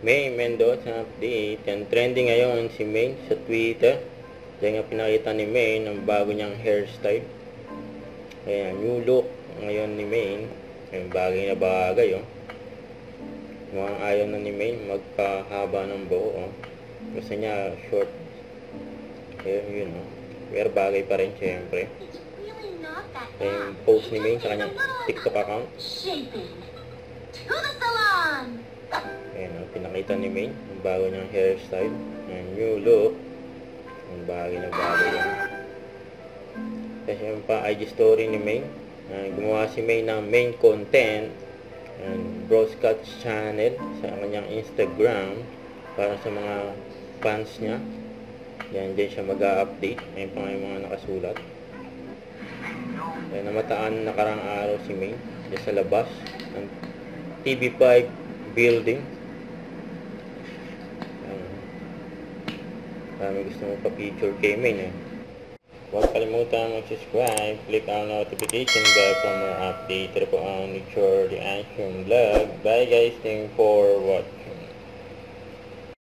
May Mendoza update. Yan, trending ngayon si May sa Twitter. Diyan nga pinakita ni May ng bago niyang hairstyle. Ayan, new look ngayon ni May. Ayan, bagay na bagay, oh. Mukhang ayaw na ni May magpahaba ng buho, oh. Gusto niya short. Ayan, yun, oh. Pero bagay pa rin, syempre. Ayan, post ni May sa kanyang TikTok account. Ayan, oh, pinakita ni May ang bago niyang hairstyle. Ayan, new look. Ang bagay na bagay yan. Kasi yung pa IG story ni May. Gumawa si May ng main content and broadcast channel sa kanyang Instagram para sa mga fans niya. Yan, din siya mag-update. Ayan pa nga yung mga nakasulat. Ayan, namataan nakarang araw si May dyan sa labas ng TV5 building. Kami gusto mo pa-picture kay May, eh. Huwag kalimutan mag-subscribe, click ang notification bell for more update. Ito po ang Nature the Action Vlog. Bye guys, thank you for watching.